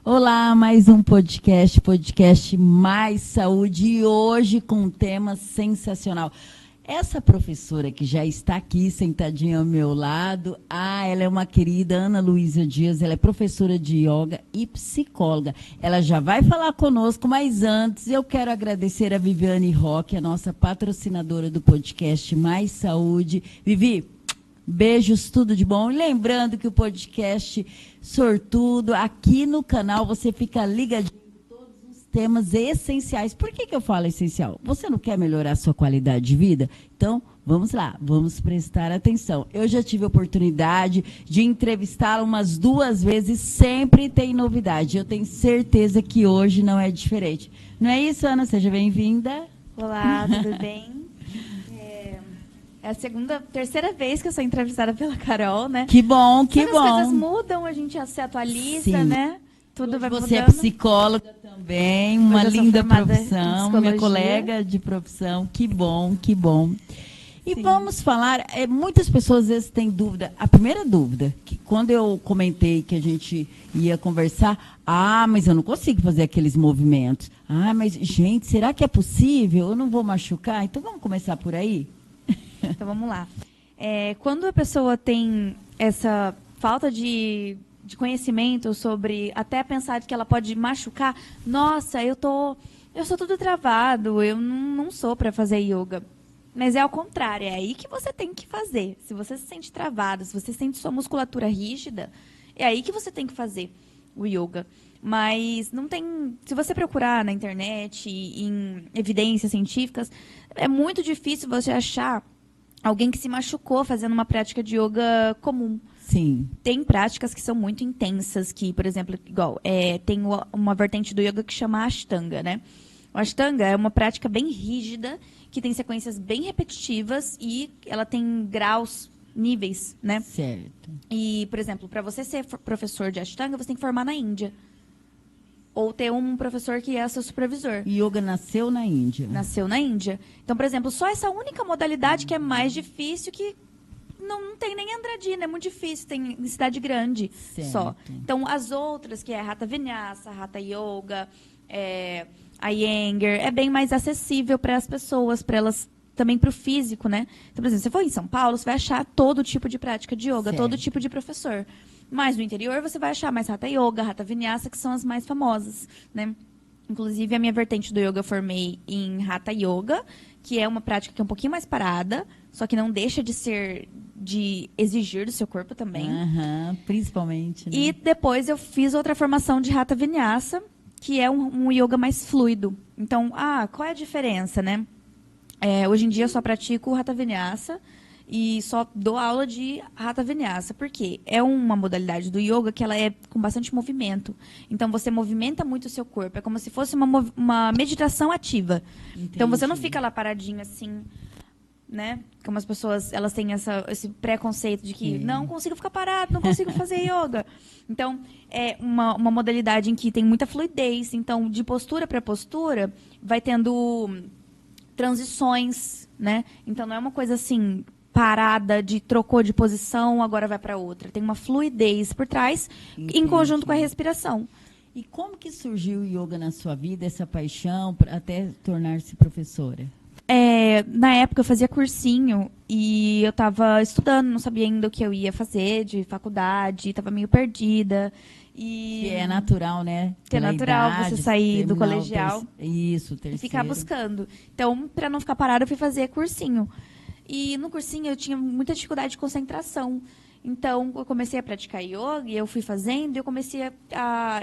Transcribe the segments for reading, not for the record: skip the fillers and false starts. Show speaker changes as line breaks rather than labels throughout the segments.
Olá, mais um podcast Mais Saúde, e hoje com um tema sensacional. Essa professora que já está aqui sentadinha ao meu lado, ela é uma querida, Ana Luísa Dias, ela é professora de yoga e psicóloga. Ela já vai falar conosco, mas antes eu quero agradecer a Viviane Roque, a nossa patrocinadora do podcast Mais Saúde. Vivi, beijos, tudo de bom. Lembrando que o podcast Sortudo, aqui no canal, você fica ligadinho em todos os temas essenciais. Por que eu falo essencial? Você não quer melhorar a sua qualidade de vida? Então, vamos lá, vamos prestar atenção. Eu já tive a oportunidade de entrevistá-la umas 2 vezes, sempre tem novidade. Eu tenho certeza que hoje não é diferente. Não é isso, Ana? Seja bem-vinda.
Olá, tudo bem? É a terceira vez que eu sou entrevistada pela Carol, né?
Que bom, que bom.
As coisas mudam, a gente se atualiza,
Sim.
né? Tudo vai mudando.
Você é psicóloga também, uma linda profissão, minha colega de profissão. Que bom, que bom. E vamos falar, muitas pessoas às vezes têm dúvida. A primeira dúvida, que quando eu comentei que a gente ia conversar, mas eu não consigo fazer aqueles movimentos. Mas gente, será que é possível? Eu não vou machucar? Então vamos começar por aí?
Então vamos lá. Quando a pessoa tem essa falta de conhecimento sobre até pensar que ela pode machucar, nossa, eu sou tudo travado, eu não sou para fazer yoga. Mas é ao contrário, é aí que você tem que fazer. Se você se sente travado, se você sente sua musculatura rígida, é aí que você tem que fazer o yoga. Mas não tem. Se você procurar na internet, em evidências científicas, é muito difícil você achar alguém que se machucou fazendo uma prática de yoga comum.
Sim.
Tem práticas que são muito intensas, que, por exemplo, tem uma vertente do yoga que chama Ashtanga, né? O Ashtanga é uma prática bem rígida, que tem sequências bem repetitivas e ela tem graus, níveis, né?
Certo.
E, por exemplo, para você ser professor de Ashtanga, você tem que formar na Índia. Ou ter um professor que é seu supervisor.
Yoga nasceu na Índia.
Nasceu na Índia. Então, por exemplo, só essa única modalidade que é mais difícil, que não tem nem Andradina, é muito difícil, tem em cidade grande só. Então, as outras, que é Hatha Vinyasa, Hatha Yoga, Iyengar, é bem mais acessível para as pessoas, para elas também para o físico, né? Então, por exemplo, se você for em São Paulo, você vai achar todo tipo de prática de yoga, todo tipo de professor. Mas no interior você vai achar mais Hatha Yoga, Hatha Vinyasa, que são as mais famosas, né? Inclusive, a minha vertente do yoga eu formei em Hatha Yoga, que é uma prática que é um pouquinho mais parada, só que não deixa de exigir do seu corpo também.
Principalmente, né?
E depois eu fiz outra formação de Hatha Vinyasa, que é um yoga mais fluido. Então, qual é a diferença, né? Hoje em dia eu só pratico Hatha Vinyasa e só dou aula de Hatha Vinyasa, porque é uma modalidade do yoga que ela é com bastante movimento. Então, você movimenta muito o seu corpo. É como se fosse uma meditação ativa. Entendi. Então, você não fica lá paradinho assim, né? Como as pessoas, elas têm esse preconceito de que não consigo ficar parado, não consigo fazer yoga. Então, é uma modalidade em que tem muita fluidez. Então, de postura para postura, vai tendo transições, né? Então, não é uma coisa assim parada, trocou de posição, agora vai para outra. Tem uma fluidez por trás, em conjunto com a respiração.
E como que surgiu o yoga na sua vida, essa paixão, até tornar-se professora?
Na época eu fazia cursinho e eu estava estudando, não sabia ainda o que eu ia fazer de faculdade, estava meio perdida.
Que é natural, né?
Que é natural você sair do colegial
e
ficar buscando. Então, para não ficar parada, eu fui fazer cursinho. E no cursinho eu tinha muita dificuldade de concentração. Então, eu comecei a praticar yoga e eu fui fazendo e eu comecei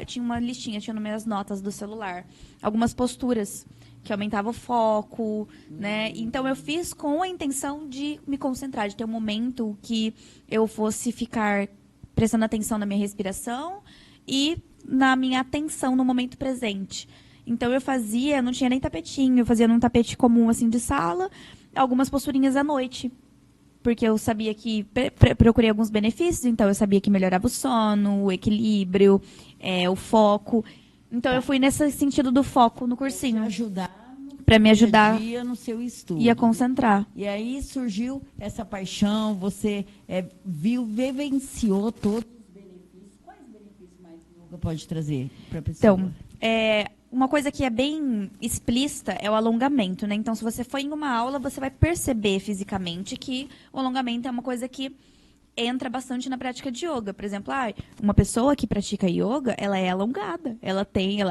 tinha uma listinha, tinha nas minhas notas do celular, algumas posturas que aumentavam o foco, né? Então, eu fiz com a intenção de me concentrar, de ter um momento que eu fosse ficar prestando atenção na minha respiração e na minha atenção no momento presente. Então, eu fazia, não tinha nem tapetinho, eu fazia num tapete comum, assim, de sala, algumas posturinhas à noite. Porque eu sabia que procurei alguns benefícios, então eu sabia que melhorava o sono, o equilíbrio, o foco. Então eu fui nesse sentido do foco no cursinho. Para me ajudar
no seu estudo.
E a concentrar.
E aí surgiu essa paixão, você vivenciou todos os benefícios. Quais benefícios mais pode trazer para a pessoa?
Então, uma coisa que é bem explícita é o alongamento, né? Então, se você for em uma aula, você vai perceber fisicamente que o alongamento é uma coisa que entra bastante na prática de yoga. Por exemplo, uma pessoa que pratica yoga, ela é alongada. Ela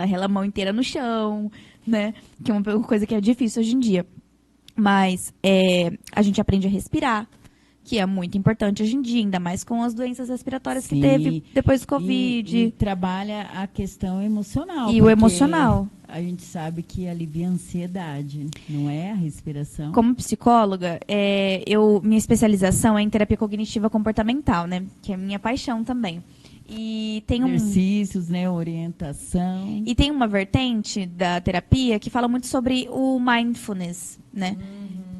rela a mão inteira no chão, né? Que é uma coisa que é difícil hoje em dia. Mas a gente aprende a respirar, que é muito importante hoje em dia, ainda mais com as doenças respiratórias que teve depois do Covid.
E trabalha a questão emocional.
E o emocional.
A gente sabe que alivia a ansiedade, não é a respiração?
Como psicóloga, minha especialização é em terapia cognitiva comportamental, né? Que é minha paixão também. E tem
exercícios, né? Orientação.
E tem uma vertente da terapia que fala muito sobre o mindfulness, né?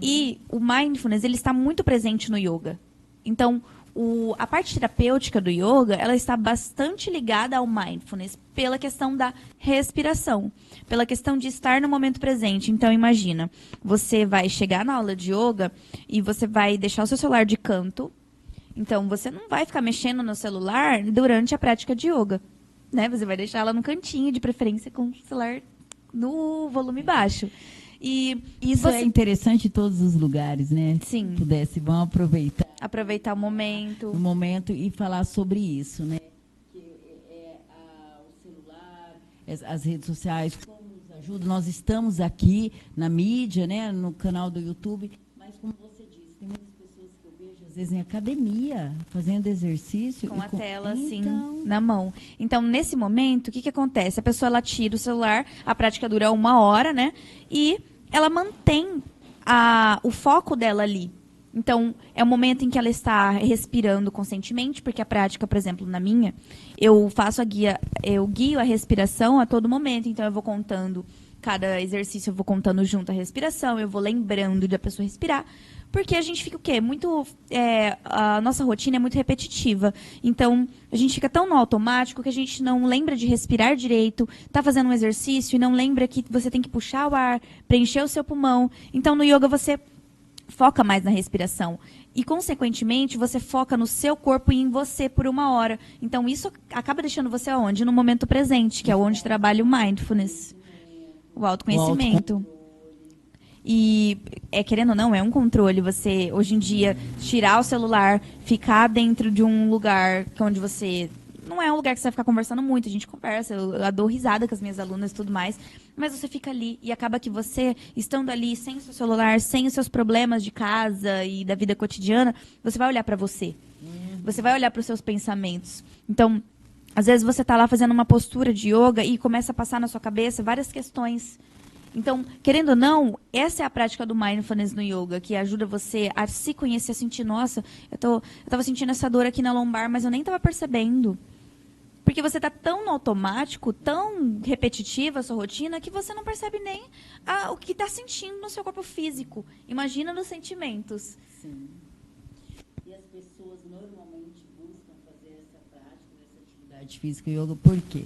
E o mindfulness, ele está muito presente no yoga. Então, a parte terapêutica do yoga, ela está bastante ligada ao mindfulness, pela questão da respiração, pela questão de estar no momento presente. Então, imagina, você vai chegar na aula de yoga e você vai deixar o seu celular de canto. Então, você não vai ficar mexendo no celular durante a prática de yoga, né? Você vai deixar ela no cantinho, de preferência com o celular no volume baixo. E
isso é interessante em todos os lugares, né?
Sim.
Se pudesse, vamos aproveitar.
Aproveitar o momento.
O momento e falar sobre isso, né? Que o celular, as redes sociais, como nos ajudam. Nós estamos aqui na mídia, né? No canal do YouTube, mas como você disse, tem muitas pessoas que eu vejo, às vezes, em academia, fazendo exercício.
Com a tela, assim, na mão. Então, nesse momento, o que acontece? A pessoa, ela tira o celular, a prática dura 1 hora, né? E ela mantém o foco dela ali. Então, é o momento em que ela está respirando conscientemente, porque a prática, por exemplo, na minha, eu guio a respiração a todo momento. Então, eu vou contando, cada exercício eu vou contando junto a respiração, eu vou lembrando de a pessoa respirar. Porque a gente fica o quê? A nossa rotina é muito repetitiva. Então, a gente fica tão no automático que a gente não lembra de respirar direito, tá fazendo um exercício e não lembra que você tem que puxar o ar, preencher o seu pulmão. Então, no yoga, você foca mais na respiração. E, consequentemente, você foca no seu corpo e em você por 1 hora. Então, isso acaba deixando você aonde? No momento presente, que é onde trabalha o mindfulness. O autoconhecimento. E, querendo ou não, é um controle. Você, hoje em dia, tirar o celular, ficar dentro de um lugar onde você... Não é um lugar que você vai ficar conversando muito, a gente conversa, eu dou risada com as minhas alunas e tudo mais, mas você fica ali e acaba que você, estando ali sem o seu celular, sem os seus problemas de casa e da vida cotidiana, você vai olhar para você. Você vai olhar para os seus pensamentos. Então, às vezes você está lá fazendo uma postura de yoga e começa a passar na sua cabeça várias questões. Então, querendo ou não, essa é a prática do mindfulness no yoga, que ajuda você a se conhecer, a sentir, nossa, eu estava sentindo essa dor aqui na lombar, mas eu nem estava percebendo. Porque você está tão no automático, tão repetitiva a sua rotina, que você não percebe nem o que está sentindo no seu corpo físico. Imagina nos sentimentos.
Sim. E as pessoas normalmente buscam fazer essa prática, essa atividade física, yoga, por quê?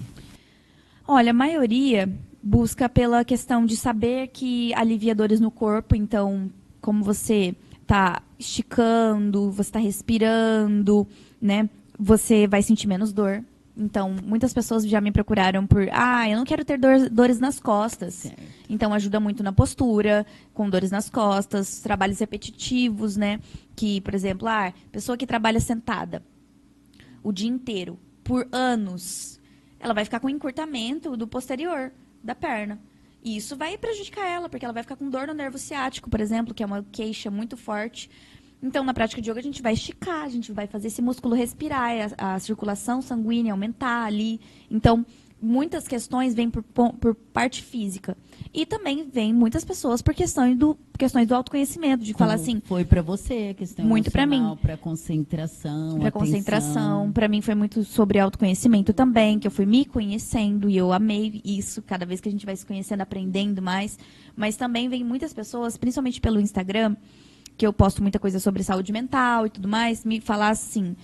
Olha, a maioria busca pela questão de saber que alivia dores no corpo. Então, como você está esticando, você está respirando, né? Você vai sentir menos dor. Então, muitas pessoas já me procuraram por... eu não quero ter dores nas costas.
Certo.
Então, ajuda muito na postura, com dores nas costas, trabalhos repetitivos, né? Que, por exemplo, pessoa que trabalha sentada o dia inteiro, por anos, ela vai ficar com encurtamento do posterior da perna. E isso vai prejudicar ela, porque ela vai ficar com dor no nervo ciático, por exemplo, que é uma queixa muito forte. Então, na prática de yoga, a gente vai esticar, a gente vai fazer esse músculo respirar, a circulação sanguínea aumentar ali. Então, muitas questões vêm por parte física. E também vem muitas pessoas por questões do autoconhecimento, de falar assim...
Foi para você a questão
muito para mim.
Para concentração,
para concentração. Para mim foi muito sobre autoconhecimento também, que eu fui me conhecendo e eu amei isso, cada vez que a gente vai se conhecendo, aprendendo mais. Mas também vem muitas pessoas, principalmente pelo Instagram, que eu posto muita coisa sobre saúde mental e tudo mais, me falar assim,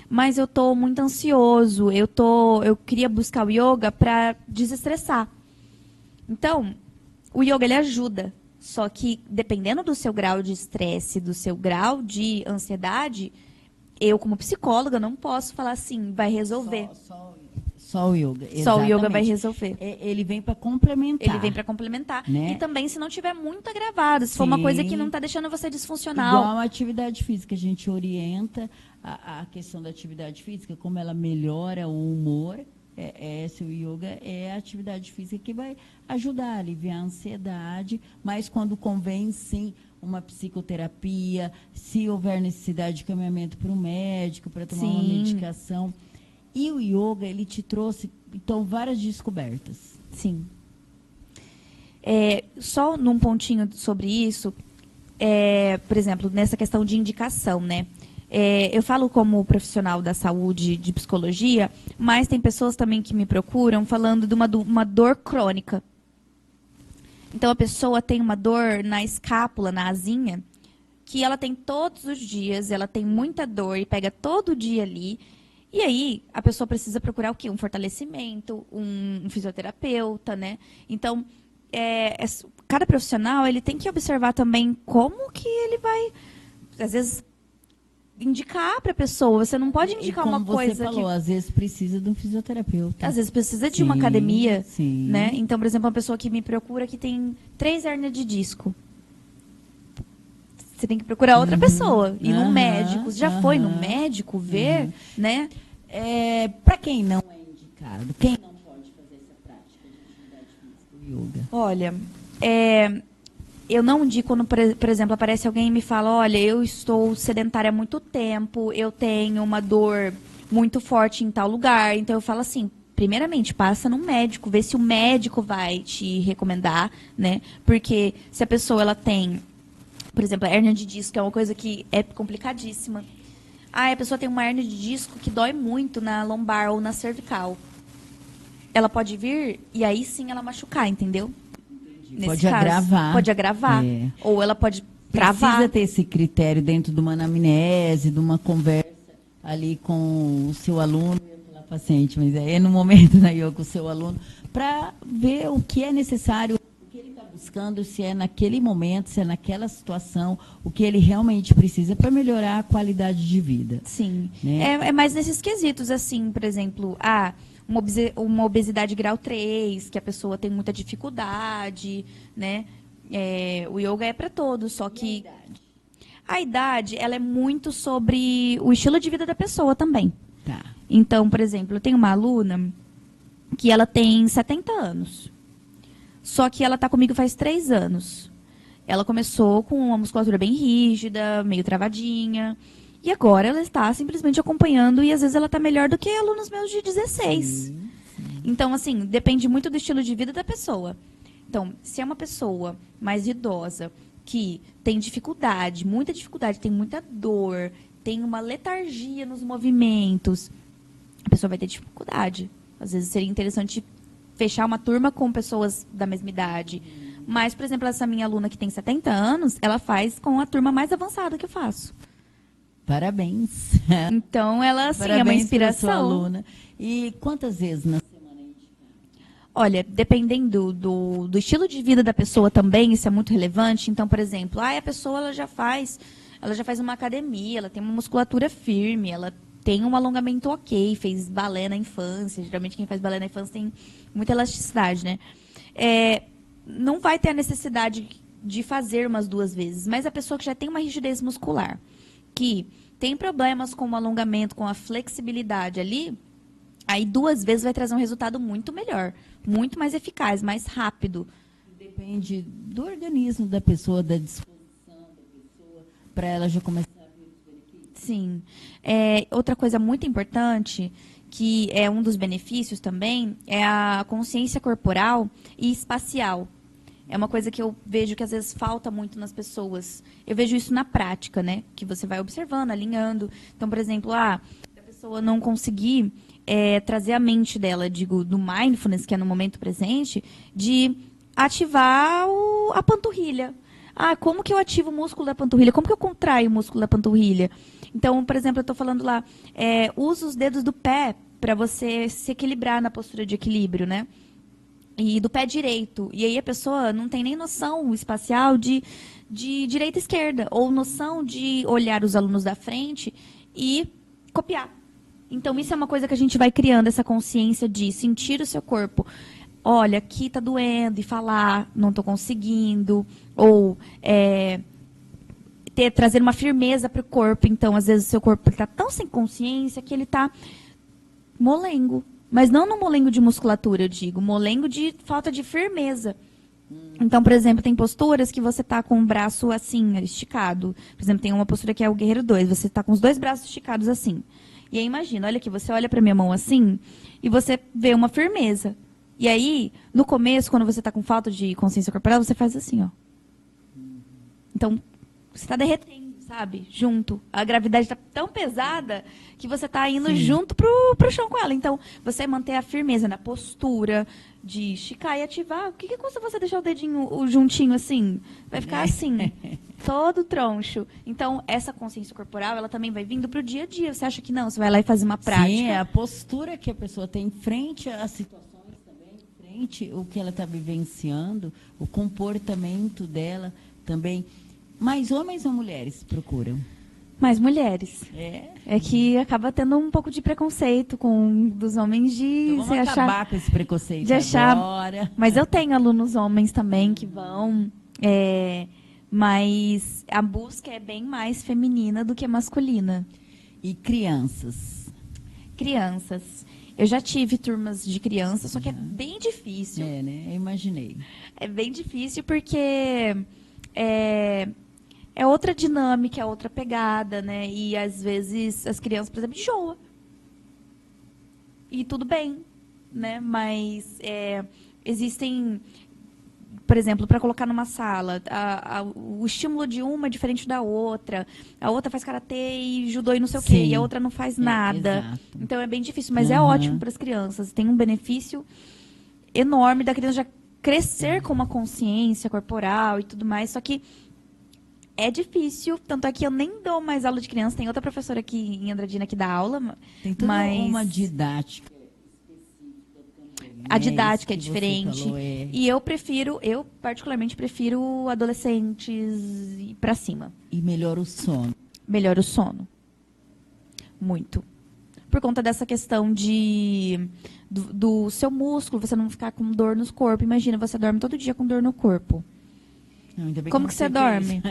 mas eu tô muito ansioso, eu queria buscar o yoga para desestressar. Então, o yoga, ele ajuda, só que dependendo do seu grau de estresse, do seu grau de ansiedade, eu como psicóloga não posso falar assim, vai resolver.
Só Só o yoga.
Só o yoga vai
Exatamente.
resolver.
Ele vem para complementar.
Ele vem para complementar.
Né?
E também se não tiver muito agravado, se for uma
Sim.
coisa que não está deixando você disfuncional.
Igual a atividade física, a gente orienta a questão da atividade física, como ela melhora o humor. Se o yoga é a atividade física que vai ajudar a aliviar a ansiedade, mas quando convém, sim, uma psicoterapia, se houver necessidade de caminhamento para um médico, para tomar uma
Sim.
medicação. E o yoga, ele te trouxe, então, várias descobertas.
Sim. Só num pontinho sobre isso, por exemplo, nessa questão de indicação, né? Eu falo como profissional da saúde, de psicologia, mas tem pessoas também que me procuram falando de uma dor crônica. Então, a pessoa tem uma dor na escápula, na asinha, que ela tem todos os dias, ela tem muita dor e pega todo dia ali. E aí, a pessoa precisa procurar o quê? Um fortalecimento, um fisioterapeuta, né? Então, cada profissional, ele tem que observar também como que ele vai, às vezes, indicar para a pessoa. Você não pode indicar
como
uma coisa
você falou, às vezes precisa de um fisioterapeuta.
às vezes precisa de uma academia,
sim.
né? Então, por exemplo, uma pessoa que me procura que tem 3 hérnias de disco. Você tem que procurar outra pessoa. Ir num médico. Você já foi num médico ver, né?
Para quem não é indicado, quem não pode fazer essa prática de atividade física, o yoga?
Olha, eu não indico quando, por exemplo, aparece alguém e me fala, olha, eu estou sedentária há muito tempo, eu tenho uma dor muito forte em tal lugar. Então, eu falo assim, primeiramente, passa num médico, vê se o médico vai te recomendar, né? Porque se a pessoa, ela tem, por exemplo, a hérnia de disco, que é uma coisa que é complicadíssima. A pessoa tem uma hérnia de disco que dói muito na lombar ou na cervical. Ela pode vir e aí sim ela machucar, entendeu?
Pode agravar.
Pode agravar. Ou ela pode travar.
Precisa ter esse critério dentro de uma anamnese, de uma conversa ali com o seu aluno, paciente, mas no momento da yoga com o seu aluno, para ver o que é necessário, o que ele está buscando, se é naquele momento, se é naquela situação, o que ele realmente precisa para melhorar a qualidade de vida.
Sim.
Né?
É mais nesses quesitos, assim, por exemplo, uma obesidade grau 3, que a pessoa tem muita dificuldade, né? O yoga é para todos, só que a idade, ela é muito sobre o estilo de vida da pessoa também.
Tá.
Então, por exemplo, eu tenho uma aluna que ela tem 70 anos. Só que ela está comigo faz 3 anos. Ela começou com uma musculatura bem rígida, meio travadinha. E agora ela está simplesmente acompanhando e às vezes ela está melhor do que alunos meus de 16.
Sim.
Então, assim, depende muito do estilo de vida da pessoa. Então, se é uma pessoa mais idosa, que tem dificuldade, muita dificuldade, tem muita dor, tem uma letargia nos movimentos, a pessoa vai ter dificuldade. Às vezes seria interessante fechar uma turma com pessoas da mesma idade. Mas, por exemplo, essa minha aluna que tem 70 anos, ela faz com a turma mais avançada que eu faço.
Parabéns.
Então, ela, assim,
Parabéns
é uma
pra
inspiração.
sua aluna. E quantas vezes na semana?
Olha, dependendo do estilo de vida da pessoa também, isso é muito relevante. Então, por exemplo, a pessoa ela já faz uma academia, ela tem uma musculatura firme, ela tem um alongamento ok, fez balé na infância. Geralmente quem faz balé na infância tem muita elasticidade, né? Não vai ter a necessidade de fazer umas 2 vezes, mas a pessoa que já tem uma rigidez muscular, que tem problemas com o alongamento, com a flexibilidade ali, aí 2 vezes vai trazer um resultado muito melhor, muito mais eficaz, mais rápido.
Depende do organismo da pessoa, da disposição da pessoa, para ela já começar a ver os benefícios.
Sim. Outra coisa muito importante, que é um dos benefícios também, é a consciência corporal e espacial. É uma coisa que eu vejo que às vezes falta muito nas pessoas. Eu vejo isso na prática, né? Que você vai observando, alinhando. Então, por exemplo, se a pessoa não conseguir trazer a mente dela, digo, do mindfulness, que é no momento presente, de ativar a panturrilha. Como que eu ativo o músculo da panturrilha? Como que eu contraio o músculo da panturrilha? Então, por exemplo, eu estou falando lá, usa os dedos do pé para você se equilibrar na postura de equilíbrio, né? E do pé direito. E aí a pessoa não tem nem noção espacial de direita e esquerda, ou noção de olhar os alunos da frente e copiar. Então, isso é uma coisa que a gente vai criando, essa consciência de sentir o seu corpo. Olha, aqui tá doendo, e falar, não tô conseguindo. Ou trazer uma firmeza para o corpo. Então, às vezes, o seu corpo está tão sem consciência que ele está molengo. Mas não no molengo de musculatura, eu digo. Molengo de falta de firmeza. Então, por exemplo, tem posturas que você tá com o braço assim, esticado. Por exemplo, tem uma postura que é o Guerreiro 2. Você tá com os dois braços esticados assim. E aí, imagina, olha aqui, você olha pra minha mão assim e você vê uma firmeza. E aí, no começo, quando você tá com falta de consciência corporal, você faz assim, ó. Então, você tá derretendo, sabe? Junto. A gravidade tá tão pesada que você tá indo junto pro chão com ela. Então, você manter a firmeza na postura de esticar e ativar. O que custa você deixar o dedinho juntinho assim? Vai ficar assim, todo troncho. Então, essa consciência corporal, ela também vai vindo pro dia a dia. Você acha que não? Você vai lá e faz uma prática.
Sim, é a postura que a pessoa tem frente às situações também, frente ao que ela está vivenciando, o comportamento dela também. Mais homens ou mulheres procuram?
Mais mulheres.
É
que acaba tendo um pouco de preconceito dos homens de
então vamos acabar com esse preconceito agora.
Mas eu tenho alunos homens também que vão, mas a busca é bem mais feminina do que masculina.
E crianças?
Crianças. Eu já tive turmas de crianças, só que é bem difícil.
Né? Eu imaginei.
É bem difícil porque é outra dinâmica, é outra pegada, né? E às vezes as crianças, por exemplo, enjoam. E tudo bem, né? Mas existem, por exemplo, para colocar numa sala, o estímulo de uma é diferente da outra. A outra faz karatê e judô e não sei o quê, e a outra não faz nada.
Exato.
Então é bem difícil, mas é ótimo para as crianças. Tem um benefício enorme da criança já crescer com uma consciência corporal e tudo mais, só que é difícil, tanto é que eu nem dou mais aula de criança. Tem outra professora aqui em Andradina que dá aula.
Tem toda uma didática específica também.
A didática é diferente.
Falou,
E eu particularmente prefiro adolescentes para cima.
E melhora o sono.
Melhora o sono. Muito. Por conta dessa questão do seu músculo, você não ficar com dor no corpo. Imagina, você dorme todo dia com dor no corpo.
Não, ainda bem
Como
que
você dorme?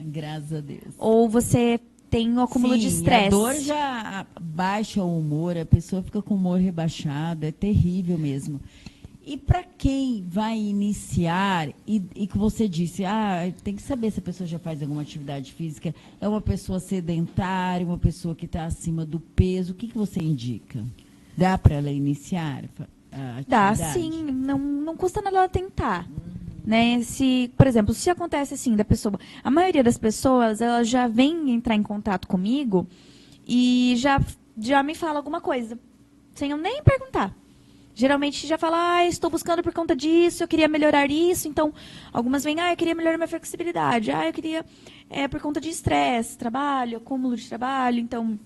Graças a Deus.
Ou você tem um acúmulo de estresse.
A dor já baixa o humor, a pessoa fica com o humor rebaixado, é terrível mesmo. E para quem vai iniciar, e que você disse, tem que saber se a pessoa já faz alguma atividade física, é uma pessoa sedentária, uma pessoa que está acima do peso, o que você indica? Dá para ela iniciar a atividade?
Dá, sim. Não custa nada ela tentar. Né? Por exemplo, se acontece assim da pessoa, a maioria das pessoas ela já vem entrar em contato comigo e já me fala alguma coisa, sem eu nem perguntar. Geralmente já fala, estou buscando por conta disso, eu queria melhorar isso. Então, algumas vêm, eu queria melhorar minha flexibilidade, eu queria por conta de estresse, trabalho, acúmulo de trabalho. Então,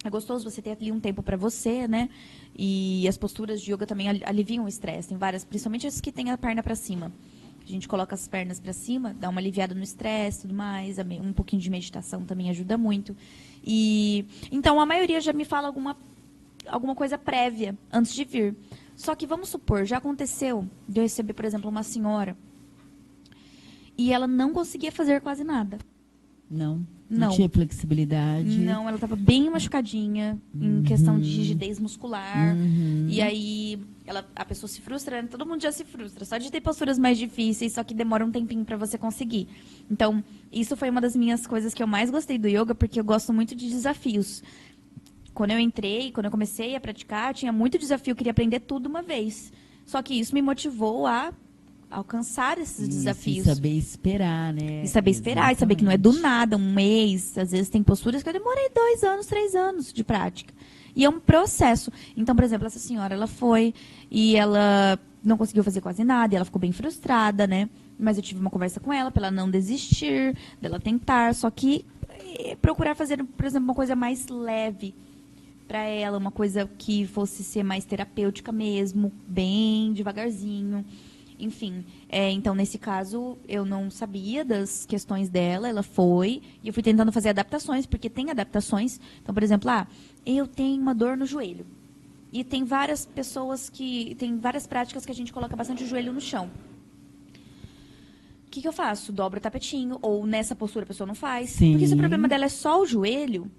é gostoso você ter ali um tempo para você, né? E as posturas de yoga também aliviam o estresse. Tem várias, principalmente as que têm a perna para cima. A gente coloca as pernas para cima, dá uma aliviada no estresse e tudo mais. Um pouquinho de meditação também ajuda muito. Então, a maioria já me fala alguma coisa prévia antes de vir. Só que, vamos supor, já aconteceu de eu receber, por exemplo, uma senhora e ela não conseguia fazer quase nada.
Não tinha flexibilidade.
Não, ela estava bem machucadinha em questão de rigidez muscular. E aí a pessoa se frustra, né? Todo mundo já se frustra. Só de ter posturas mais difíceis, só que demora um tempinho para você conseguir. Então, isso foi uma das minhas coisas que eu mais gostei do yoga, porque eu gosto muito de desafios. Quando eu comecei a praticar, tinha muito desafio, eu queria aprender tudo uma vez. Só que isso me motivou a alcançar esses desafios.
E saber esperar, né?
E saber esperar, e saber que não é do nada, um mês. Às vezes tem posturas que eu demorei 2 anos, 3 anos de prática. E é um processo. Então, por exemplo, essa senhora, ela foi e ela não conseguiu fazer quase nada, e ela ficou bem frustrada, né? Mas eu tive uma conversa com ela, para ela não desistir, dela tentar, só que procurar fazer, por exemplo, uma coisa mais leve para ela, uma coisa que fosse ser mais terapêutica mesmo, bem devagarzinho. Enfim, então, nesse caso, eu não sabia das questões dela, ela foi, e eu fui tentando fazer adaptações, porque tem adaptações. Então, por exemplo, eu tenho uma dor no joelho. E tem várias pessoas tem várias práticas que a gente coloca bastante o joelho no chão. O que eu faço? Dobro o tapetinho, ou nessa postura a pessoa não faz.
Sim.
Porque se o problema dela é só o joelho,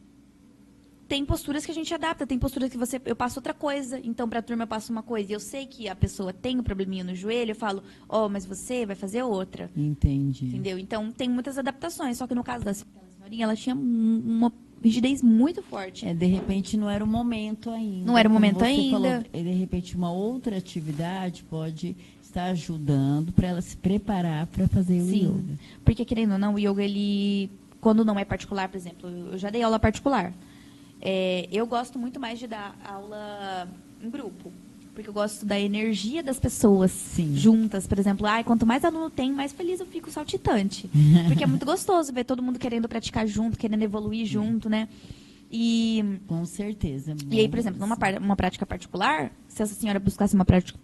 tem posturas que a gente adapta, tem posturas que eu passo outra coisa. Então, para a turma eu passo uma coisa e eu sei que a pessoa tem um probleminha no joelho, eu falo, mas você vai fazer outra.
Entendi.
Entendeu? Então, tem muitas adaptações. Só que no caso da senhorinha, ela tinha uma rigidez muito forte.
De repente não era o momento ainda.
Não era o momento
Como você
ainda.
Falou, de repente uma outra atividade pode estar ajudando para ela se preparar para fazer o yoga.
Porque, querendo ou não, o yoga, ele, quando não é particular, por exemplo, eu já dei aula particular. Eu gosto muito mais de dar aula em grupo, porque eu gosto da energia das pessoas juntas. Por exemplo, quanto mais aluno tem, mais feliz eu fico saltitante. Porque é muito gostoso ver todo mundo querendo praticar junto, querendo evoluir junto, né?
Com certeza.
E aí, por exemplo, numa prática particular, se essa senhora buscasse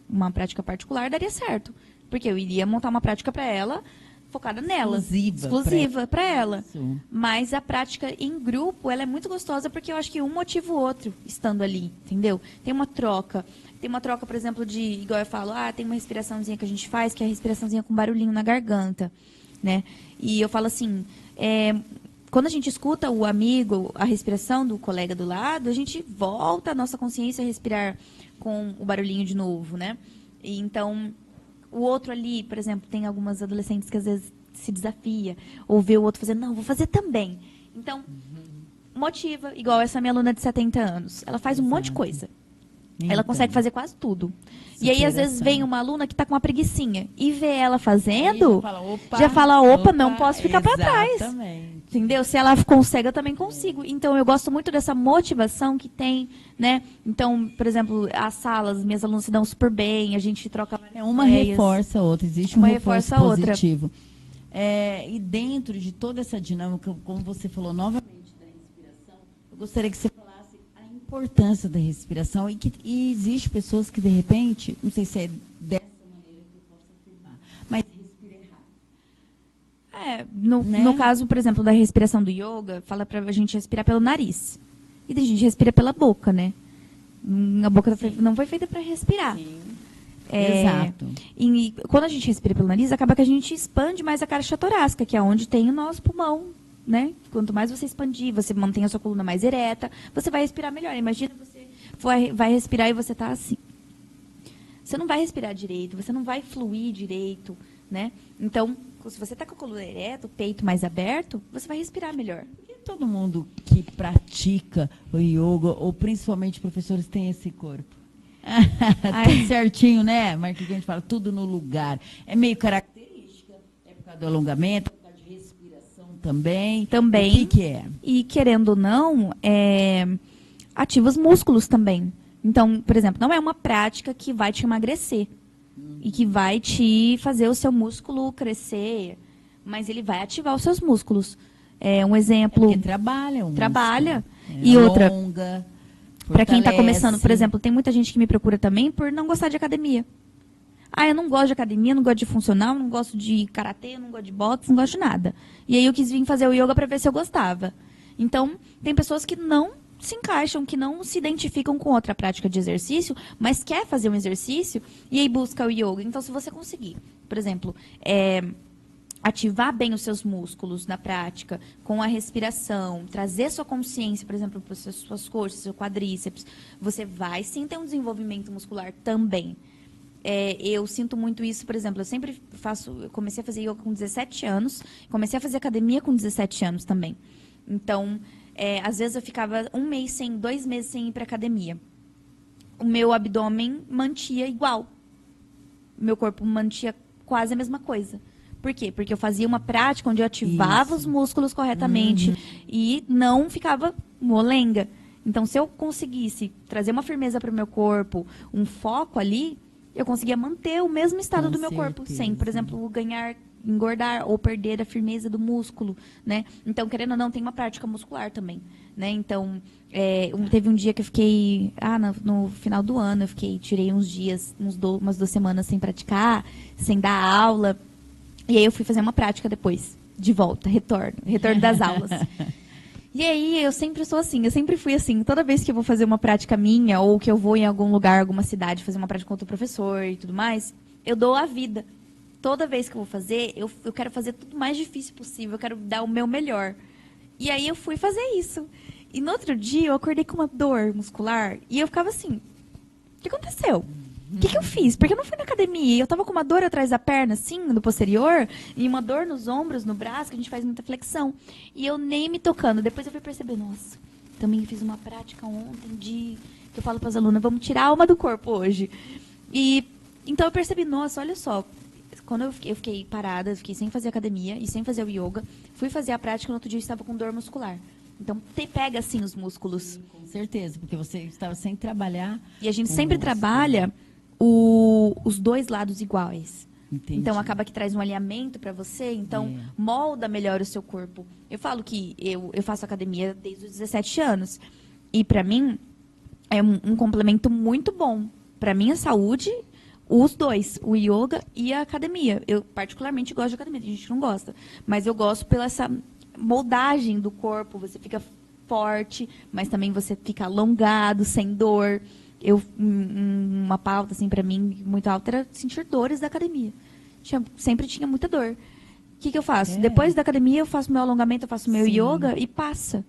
uma prática particular, daria certo. Porque eu iria montar uma prática para ela, focada nela. Exclusiva para ela.
Isso.
Mas a prática em grupo, ela é muito gostosa porque eu acho que um motiva o outro estando ali, entendeu? Tem uma troca. Tem uma troca, por exemplo, igual eu falo, tem uma respiraçãozinha que a gente faz, que é a respiraçãozinha com barulhinho na garganta, né? E eu falo assim, quando a gente escuta o amigo, a respiração do colega do lado, a gente volta a nossa consciência a respirar com o barulhinho de novo, né? E então, o outro ali, por exemplo, tem algumas adolescentes que às vezes se desafia, ou vê o outro fazendo, não, vou fazer também. Então, motiva, igual essa minha aluna de 70 anos. Ela faz um monte de coisa. Ela consegue fazer quase tudo. E aí, às vezes, vem uma aluna que está com uma preguicinha e vê ela fazendo, já fala, opa, não posso ficar para trás. Entendeu? Se ela consegue, eu também consigo. Então, eu gosto muito dessa motivação que tem, né? Então, por exemplo, as salas, minhas alunas se dão super bem, a gente troca
uma
ideias.
Reforça a outra, existe um reforço positivo. E dentro de toda essa dinâmica, como você falou novamente da respiração, eu gostaria que você falasse a importância da respiração e existe pessoas que, de repente, não sei se é dessa maneira que eu posso afirmar, mas
no caso, por exemplo, da respiração do yoga, fala pra gente respirar pelo nariz. E a gente respira pela boca, né? A boca não foi feita para respirar.
Sim. Exato.
E quando a gente respira pelo nariz, acaba que a gente expande mais a caixa torácica, que é onde tem o nosso pulmão, né? Quanto mais você expandir, você mantém a sua coluna mais ereta, você vai respirar melhor. Imagina você vai respirar e você tá assim. Você não vai respirar direito, você não vai fluir direito, né? Então, se você está com a coluna ereta, o peito mais aberto, você vai respirar melhor.
E todo mundo que pratica o yoga, ou principalmente professores, tem esse corpo? Tudo certinho, né? Mas que a gente fala, tudo no lugar. É meio característica, é por causa do alongamento, é por causa de respiração também.
Também.
O que é?
E querendo ou não, ativa os músculos também. Então, por exemplo, não é uma prática que vai te emagrecer. E que vai te fazer o seu músculo crescer, mas ele vai ativar os seus músculos. Um exemplo.
Porque trabalha.
Trabalha. E outra. Para quem está
fortalece.
Começando, por exemplo, tem muita gente que me procura também por não gostar de academia. Eu não gosto de academia, não gosto de funcional, não gosto de karatê, não gosto de boxe, não gosto de nada. E aí eu quis vir fazer o yoga para ver se eu gostava. Então, tem pessoas que não se encaixam, que não se identificam com outra prática de exercício, mas quer fazer um exercício e aí busca o yoga. Então, se você conseguir, por exemplo, ativar bem os seus músculos na prática, com a respiração, trazer sua consciência, por exemplo, para as suas coxas, seu quadríceps, você vai sim ter um desenvolvimento muscular também. Eu sinto muito isso, por exemplo, eu comecei a fazer yoga com 17 anos, comecei a fazer academia com 17 anos também. Então, às vezes eu ficava 2 meses sem ir para academia. O meu abdômen mantia igual. Meu corpo mantia quase a mesma coisa. Por quê? Porque eu fazia uma prática onde eu ativava os músculos corretamente e não ficava molenga. Então, se eu conseguisse trazer uma firmeza para o meu corpo, um foco ali, eu conseguia manter o mesmo estado do meu corpo, sem, por exemplo, ganhar engordar ou perder a firmeza do músculo, né? Então, querendo ou não, tem uma prática muscular também, né? Então, teve um dia que eu fiquei, no final do ano, tirei uns dias, umas 2 semanas sem praticar, sem dar aula, e aí eu fui fazer uma prática depois, de volta, retorno das aulas. E aí, eu sempre sou assim, eu sempre fui assim, toda vez que eu vou fazer uma prática minha, ou que eu vou em algum lugar, alguma cidade, fazer uma prática com outro professor e tudo mais, eu dou a vida. Toda vez que eu vou fazer, eu quero fazer tudo o mais difícil possível, eu quero dar o meu melhor. E aí eu fui fazer isso. E no outro dia eu acordei com uma dor muscular e eu ficava assim, o que aconteceu? O que eu fiz? Porque eu não fui na academia e eu tava com uma dor atrás da perna, assim, no posterior, e uma dor nos ombros, no braço, que a gente faz muita flexão. E eu nem me tocando. Depois eu fui perceber, nossa, também fiz uma prática ontem que eu falo para as alunas, vamos tirar a alma do corpo hoje. E então eu percebi, nossa, olha só, quando eu fiquei parada, fiquei sem fazer academia e sem fazer o yoga, fui fazer a prática e no outro dia eu estava com dor muscular. Então, pega assim os músculos.
Com certeza, porque você estava sem trabalhar.
E a gente sempre trabalha os 2 lados iguais.
Entendi.
Então, acaba que traz um alinhamento para você, então molda melhor o seu corpo. Eu falo que eu faço academia desde os 17 anos. E para mim, é um complemento muito bom para minha saúde. Os 2, o yoga e a academia. Eu particularmente gosto de academia, tem gente que não gosta. Mas eu gosto pela essa moldagem do corpo. Você fica forte, mas também você fica alongado, sem dor. Uma pauta, assim, pra mim, muito alta era sentir dores da academia. Sempre tinha muita dor. O que eu faço? Depois da academia, eu faço meu alongamento, eu faço meu yoga e passa.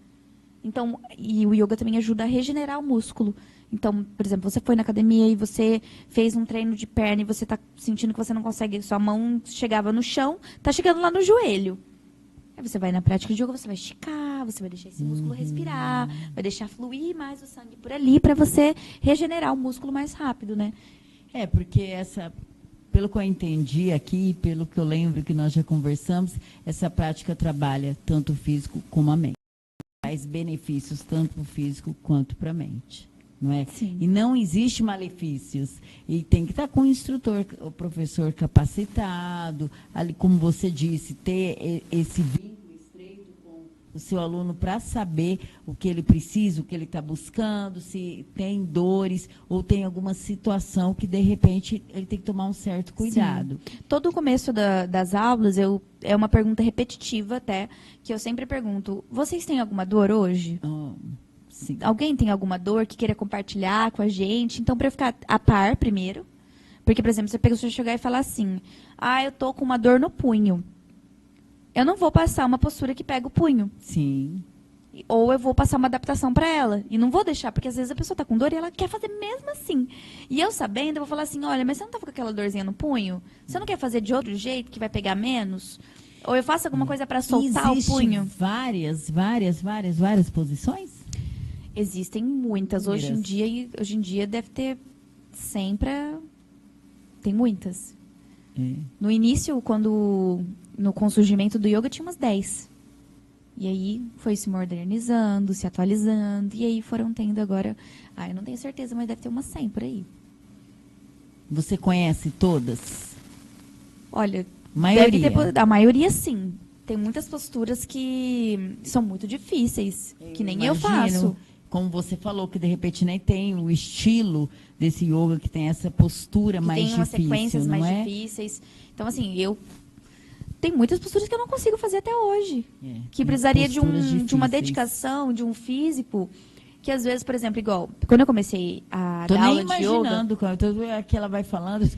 Então, e o yoga também ajuda a regenerar o músculo. Então, por exemplo, você foi na academia e você fez um treino de perna e você está sentindo que você não consegue, sua mão chegava no chão, está chegando lá no joelho. Aí você vai na prática de yoga, você vai esticar, você vai deixar esse músculo respirar, vai deixar fluir mais o sangue por ali para você regenerar o músculo mais rápido, né?
Porque pelo que eu entendi aqui, pelo que eu lembro que nós já conversamos, essa prática trabalha tanto o físico como a mente. Traz benefícios tanto para o físico quanto para a mente. Não é?
Sim.
E não existe malefícios. E tem que estar com o instrutor, o professor capacitado, ali, como você disse, ter esse vínculo estreito com o seu aluno para saber o que ele precisa, o que ele está buscando, se tem dores ou tem alguma situação que, de repente, ele tem que tomar um certo cuidado.
Sim. Todo o começo das aulas, é uma pergunta repetitiva até, que eu sempre pergunto, vocês têm alguma dor hoje?
Sim.
Alguém tem alguma dor que queira compartilhar com a gente? Então, para eu ficar a par primeiro, porque, por exemplo, você chegar e falar assim, eu tô com uma dor no punho. Eu não vou passar uma postura que pega o punho.
Sim.
Ou eu vou passar uma adaptação para ela. E não vou deixar, porque às vezes a pessoa tá com dor e ela quer fazer mesmo assim. E eu sabendo, eu vou falar assim, olha, mas você não tá com aquela dorzinha no punho? Você não quer fazer de outro jeito, que vai pegar menos? Ou eu faço alguma coisa para soltar o punho?
Várias posições?
Existem muitas. Hoje em dia deve ter sempre. Tem muitas. No início, com o surgimento do yoga, tinha umas 10. E aí foi se modernizando, se atualizando. E aí foram tendo agora. Eu não tenho certeza, mas deve ter umas 100 por aí.
Você conhece todas?
Olha,
maioria.
A maioria sim. Tem muitas posturas que são muito difíceis, que nem eu faço.
Como você falou, que de repente nem tem o estilo desse yoga, que tem essa postura que mais difícil,
tem umas sequências mais
é?
difíceis. Então, assim, tem muitas posturas que eu não consigo fazer até hoje. Que precisaria de uma dedicação, de um físico, que às vezes, por exemplo, igual, quando eu comecei a dar aula de yoga... Tô nem imaginando,
que ela vai falando,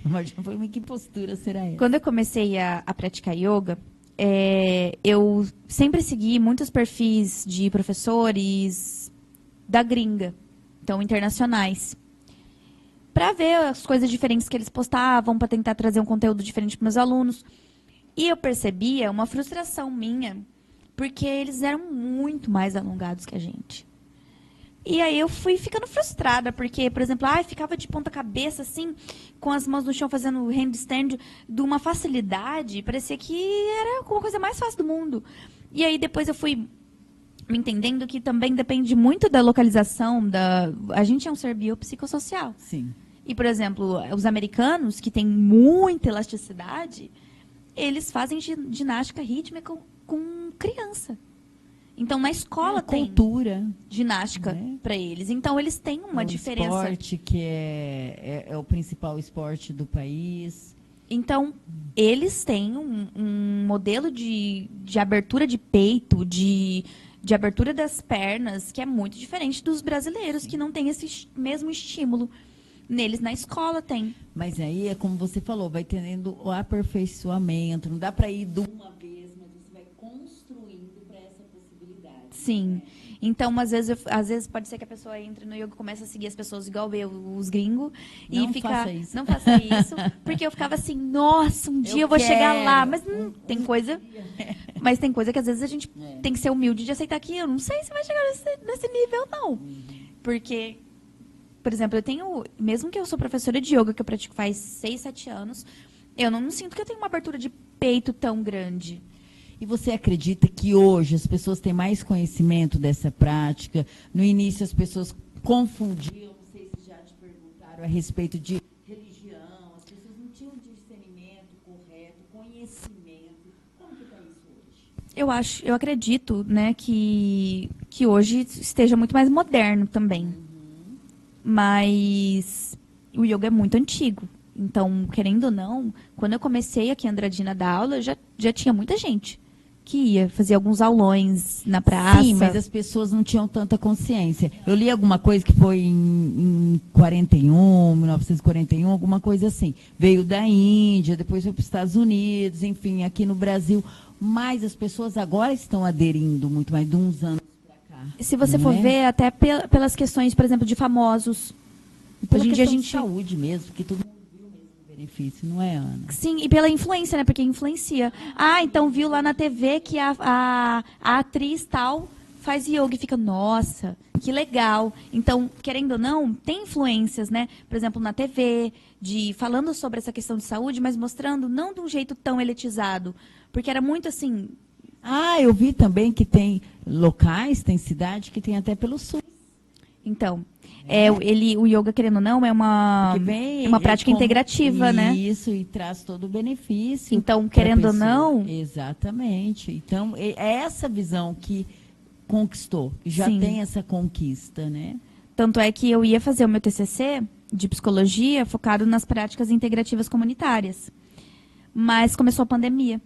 que postura será essa?
Quando eu comecei a praticar yoga, eu sempre segui muitos perfis de professores da gringa, então internacionais, para ver as coisas diferentes que eles postavam, para tentar trazer um conteúdo diferente para meus alunos. E eu percebia uma frustração minha, porque eles eram muito mais alongados que a gente. E aí eu fui ficando frustrada, porque, por exemplo, ficava de ponta cabeça, assim, com as mãos no chão, fazendo handstand, de uma facilidade, parecia que era uma coisa mais fácil do mundo. E aí depois eu fui me entendendo que também depende muito da localização, a gente é um ser biopsicossocial.
Sim.
E, por exemplo, os americanos, que têm muita elasticidade, eles fazem ginástica rítmica com criança. Então, na escola tem
cultura,
ginástica para eles. Então, eles têm uma diferença.
O esporte que é o principal esporte do país.
Então, eles têm um modelo de abertura de peito, de abertura das pernas, que é muito diferente dos brasileiros, que não tem esse mesmo estímulo. Neles, na escola, tem.
Mas aí, é como você falou, vai tendo o aperfeiçoamento. Não dá para ir de uma vez, mas você vai construindo para essa possibilidade.
Sim. Então, às vezes pode ser que a pessoa entre no yoga e comece a seguir as pessoas igual eu, os gringos.
Não faça isso.
Não faça isso. Porque eu ficava assim, nossa, um dia eu vou chegar lá. Mas tem coisa... Mas tem coisa que às vezes a gente tem que ser humilde de aceitar que eu não sei se vai chegar nesse nível, não. Porque... Por exemplo, mesmo que eu sou professora de yoga, que eu pratico faz 6, 7 anos, eu não sinto que eu tenho uma abertura de peito tão grande.
E você acredita que hoje as pessoas têm mais conhecimento dessa prática? No início as pessoas confundiam, não sei se já te perguntaram a respeito de religião, as pessoas não tinham discernimento correto, conhecimento. Como que está isso hoje?
Eu acredito, né, que hoje esteja muito mais moderno também. Mas o yoga é muito antigo. Então, querendo ou não, quando eu comecei aqui em Andradina a dar aula, já tinha muita gente que ia fazer alguns aulões na praça.
Sim, mas as pessoas não tinham tanta consciência. Eu li alguma coisa que foi em 1941, alguma coisa assim. Veio da Índia, depois foi para os Estados Unidos, enfim, aqui no Brasil. Mas as pessoas agora estão aderindo muito mais de uns anos.
Se você for ver, até pelas questões, por exemplo, de famosos.
Hoje em dia a gente... de saúde mesmo, porque todo mundo viu o mesmo benefício, não é, Ana?
Sim, e pela influência, né? Porque influencia. Então viu lá na TV que a atriz tal faz yoga e fica, nossa, que legal. Então, querendo ou não, tem influências, né? Por exemplo, na TV, falando sobre essa questão de saúde, mas mostrando não de um jeito tão elitizado. Porque era muito assim...
eu vi também que tem locais, tem cidade que tem até pelo SUS.
Então, o yoga, querendo ou não, é uma prática integrativa, né?
Isso, e traz todo o benefício.
Então, querendo ou não...
Exatamente. Então, é essa visão que conquistou, já
Sim.
tem essa conquista, né?
Tanto é que eu ia fazer o meu TCC de psicologia focado nas práticas integrativas comunitárias. Mas começou a pandemia.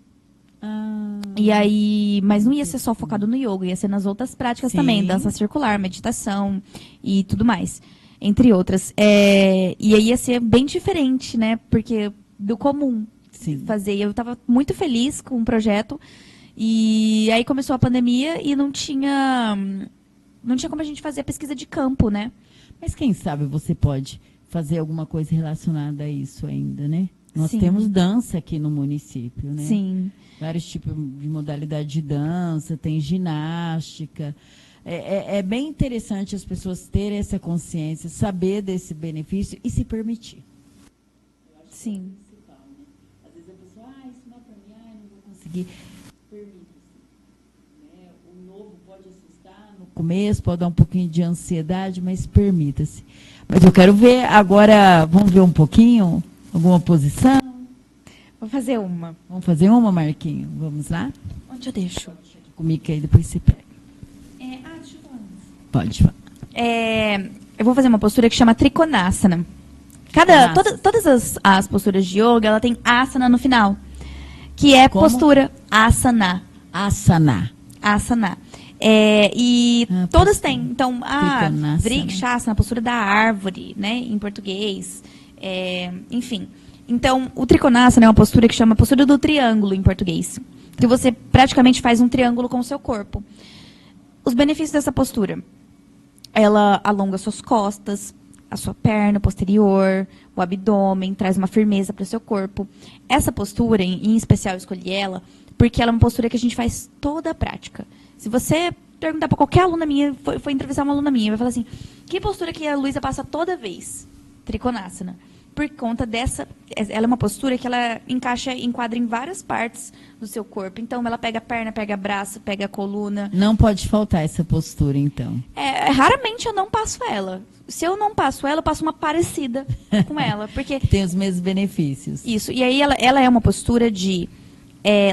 E aí, mas não ia ser só focado no yoga, ia ser nas outras práticas também, dança circular, meditação e tudo mais, entre outras. E aí ia ser bem diferente, né? Porque do comum fazer. Eu estava muito feliz com o projeto. E aí começou a pandemia e não tinha como a gente fazer a pesquisa de campo, né?
Mas quem sabe você pode fazer alguma coisa relacionada a isso ainda, né? Nós
Sim.
temos dança aqui no município, né?
Sim.
Vários tipos de modalidade de dança, tem ginástica. É bem interessante as pessoas terem essa consciência, saber desse benefício e se permitir.
Sim.
Às vezes a pessoa, isso não é para mim, não vou conseguir. Permita-se. Né? O novo pode assustar no começo, pode dar um pouquinho de ansiedade, mas permita-se. Mas eu quero ver agora, vamos ver um pouquinho, alguma posição?
Vou fazer uma.
Vamos fazer uma, Marquinho? Vamos lá?
Onde eu deixo?
Comigo que aí depois você pega.
Deixa eu falar.
Pode falar.
Eu vou fazer uma postura que chama Trikonasana. Todas as posturas de yoga, ela tem asana no final. Que é postura asana.
Asana.
Asana. Todas têm. Então, Vrikshasana, a postura da árvore, né, em português. Enfim. Então, o Trikonasana é uma postura que chama postura do triângulo em português. Que você praticamente faz um triângulo com o seu corpo. Os benefícios dessa postura. Ela alonga suas costas, a sua perna posterior, o abdômen, traz uma firmeza para o seu corpo. Essa postura, em especial, eu escolhi ela porque ela é uma postura que a gente faz toda a prática. Se você perguntar para qualquer aluna minha, foi entrevistar uma aluna minha, vai falar assim, que postura que a Luísa passa toda vez? Trikonasana. Por conta dessa, ela é uma postura que ela enquadra em várias partes do seu corpo. Então, ela pega a perna, pega braço, pega a coluna.
Não pode faltar essa postura, então.
Raramente eu não passo ela. Se eu não passo ela, eu passo uma parecida com ela. Porque
tem os mesmos benefícios.
Isso. E aí, ela é uma postura de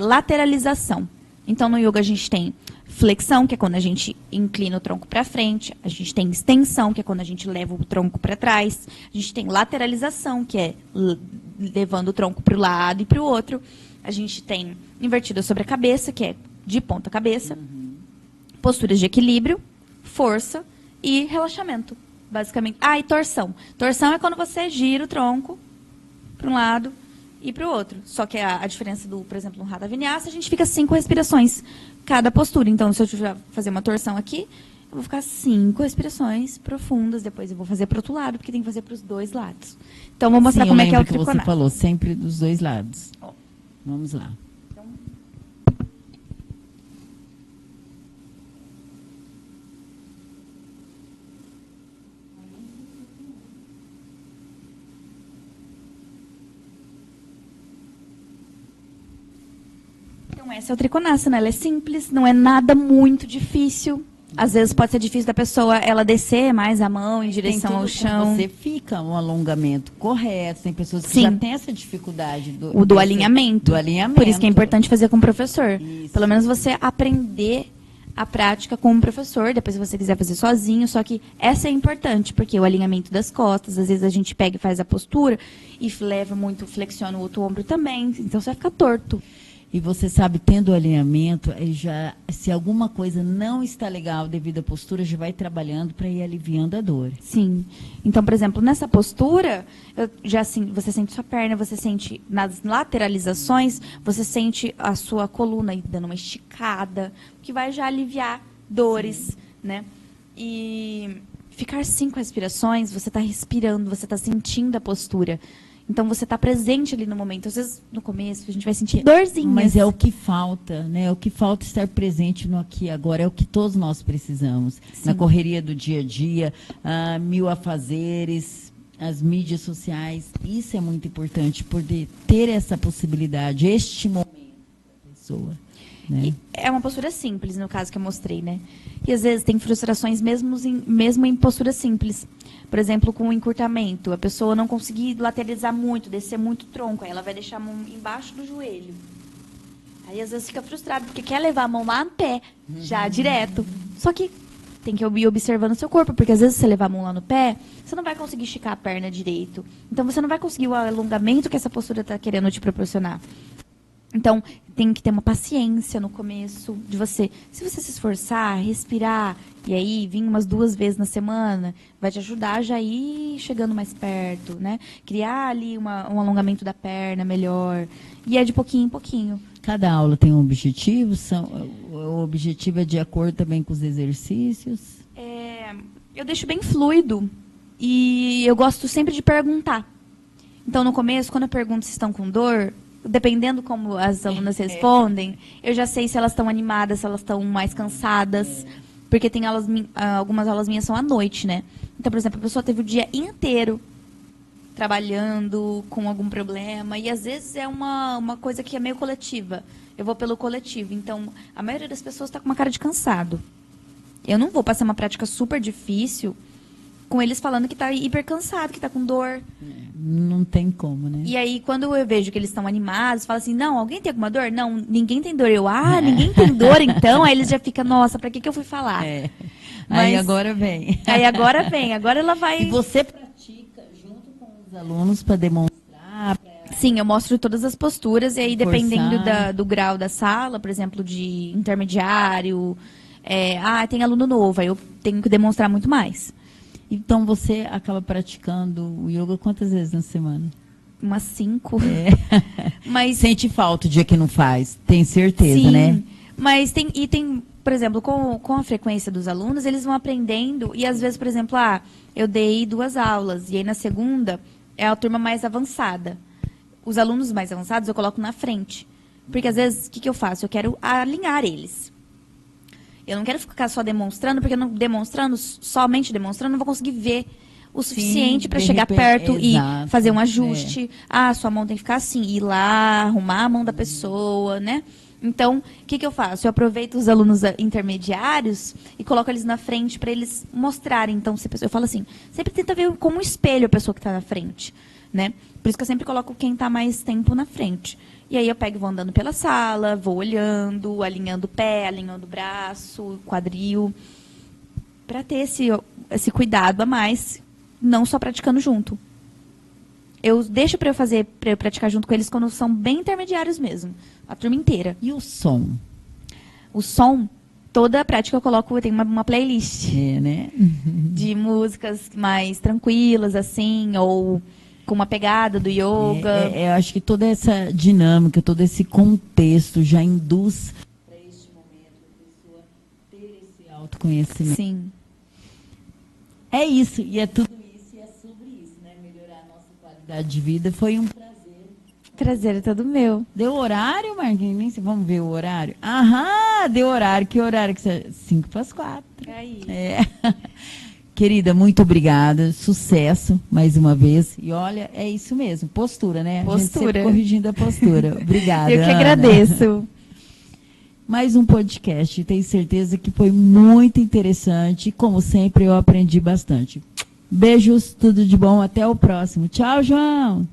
lateralização. Então, no yoga a gente tem flexão, que é quando a gente inclina o tronco para frente. A gente tem extensão, que é quando a gente leva o tronco para trás. A gente tem lateralização, que é levando o tronco para o lado e para o outro. A gente tem invertida sobre a cabeça, que é de ponta cabeça. Posturas de equilíbrio, força e relaxamento, basicamente. E torção. Torção é quando você gira o tronco para um lado e para o outro. Só que a diferença do, por exemplo, no Hatha Vinyasa, a gente fica 5 respirações cada postura. Então, se eu tiver fazer uma torção aqui, eu vou ficar 5 respirações profundas. Depois eu vou fazer para o outro lado, porque tem que fazer para os 2 lados. Então, vou mostrar como é que é o trikonasana.
Você falou sempre dos 2 lados. Vamos lá.
Então, essa é o trikonasana, ela é simples, não é nada muito difícil. Às vezes pode ser difícil da pessoa ela descer mais a mão em direção ao chão.
Você fica um alongamento correto, tem pessoas que
Sim.
já têm essa dificuldade
do alinhamento.
Do alinhamento.
Por isso que é importante fazer com o professor.
Isso.
Pelo menos você aprender a prática com o professor, depois se você quiser fazer sozinho, só que essa é importante, porque o alinhamento das costas, às vezes a gente pega e faz a postura e leva muito, flexiona o outro ombro também, então você vai ficar torto.
E você sabe, tendo o alinhamento, se alguma coisa não está legal devido à postura, já vai trabalhando para ir aliviando a dor.
Sim. Então, por exemplo, nessa postura, você sente sua perna, você sente nas lateralizações, você sente a sua coluna aí dando uma esticada, que vai já aliviar dores, né? E ficar 5 respirações, você está respirando, você está sentindo a postura. Então, você está presente ali no momento. Às vezes, no começo, a gente vai sentir dorzinhas.
Mas é o que falta, né? É o que falta estar presente no aqui e agora. É o que todos nós precisamos.
Sim.
Na correria do dia a dia, 1000 afazeres, as mídias sociais. Isso é muito importante, poder ter essa possibilidade, este momento da pessoa. Né?
É uma postura simples, no caso que eu mostrei, né? E às vezes tem frustrações mesmo em postura simples. Por exemplo, com o encurtamento, a pessoa não conseguir lateralizar muito, descer muito o tronco, aí ela vai deixar a mão embaixo do joelho. Aí às vezes fica frustrado, porque quer levar a mão lá no pé, já direto. Só que tem que ir observando o seu corpo, porque às vezes você levar a mão lá no pé, você não vai conseguir esticar a perna direito. Então você não vai conseguir o alongamento que essa postura está querendo te proporcionar. Então, tem que ter uma paciência no começo de você. Se você se esforçar, respirar, e aí vir umas 2 vezes na semana, vai te ajudar a já ir chegando mais perto, né? Criar ali um alongamento da perna melhor. E é de pouquinho em pouquinho.
Cada aula tem um objetivo? O objetivo é de acordo também com os exercícios?
Eu deixo bem fluido. E eu gosto sempre de perguntar. Então, no começo, quando eu pergunto se estão com dor, dependendo como as alunas respondem, eu já sei se elas estão animadas, se elas estão mais cansadas. Porque tem algumas aulas minhas são à noite, né? Então, por exemplo, a pessoa teve o dia inteiro trabalhando com algum problema. E, às vezes, é uma coisa que é meio coletiva. Eu vou pelo coletivo. Então, a maioria das pessoas está com uma cara de cansado. Eu não vou passar uma prática super difícil com eles falando que está hiper cansado, que está com dor.
Não tem como, né?
E aí, quando eu vejo que eles estão animados, falo assim, não, alguém tem alguma dor? Não, ninguém tem dor. Ninguém tem dor, então? Aí eles já ficam, nossa, pra que eu fui falar?
Aí agora vem.
Agora ela vai...
E você pratica junto com os alunos para demonstrar?
Sim, eu mostro todas as posturas, e aí dependendo
Forçar.
do grau da sala, por exemplo, de intermediário, tem aluno novo, aí eu tenho que demonstrar muito mais.
Então, você acaba praticando o yoga quantas vezes na semana?
Umas 5. Mas
Sente falta o dia que não faz, tem certeza,
sim,
né?
Mas tem, por exemplo, com a frequência dos alunos, eles vão aprendendo, e às vezes, por exemplo, eu dei 2 aulas, e aí na segunda é a turma mais avançada. Os alunos mais avançados eu coloco na frente. Porque às vezes, o que eu faço? Eu quero alinhar eles. Eu não quero ficar só demonstrando, porque somente demonstrando, não vou conseguir ver o suficiente para chegar perto e fazer um ajuste. Sua mão tem que ficar assim, ir lá, arrumar a mão da pessoa, né? Então, o que eu faço? Eu aproveito os alunos intermediários e coloco eles na frente para eles mostrarem. Então, eu falo assim, sempre tenta ver como um espelho a pessoa que está na frente, né? Por isso que eu sempre coloco quem está mais tempo na frente. E aí eu pego e vou andando pela sala, vou olhando, alinhando o pé, alinhando o braço, quadril, para ter esse cuidado a mais, não só praticando junto. Eu deixo para eu praticar junto com eles quando são bem intermediários mesmo, a turma inteira.
E o som?
O som, toda a prática eu tenho uma playlist.
Né?
De músicas mais tranquilas, assim, ou com uma pegada do yoga.
Eu acho que toda essa dinâmica, todo esse contexto já induz para este momento a pessoa ter esse autoconhecimento.
Sim.
É isso, e é tudo isso, e é sobre isso, né? Melhorar a nossa qualidade de vida. Foi um prazer.
Prazer é todo meu.
Deu horário, Marquinhos? Vamos ver o horário? Aham, deu horário. Que horário que você... 5:45.
Aí.
Querida, muito obrigada. Sucesso, mais uma vez. E olha, é isso mesmo, postura, né? A gente sempre corrigindo a postura. Obrigada,
Eu que
Ana.
agradeço.
Mais um podcast. Tenho certeza que foi muito interessante. Como sempre, eu aprendi bastante. Beijos, tudo de bom. Até o próximo. Tchau, João.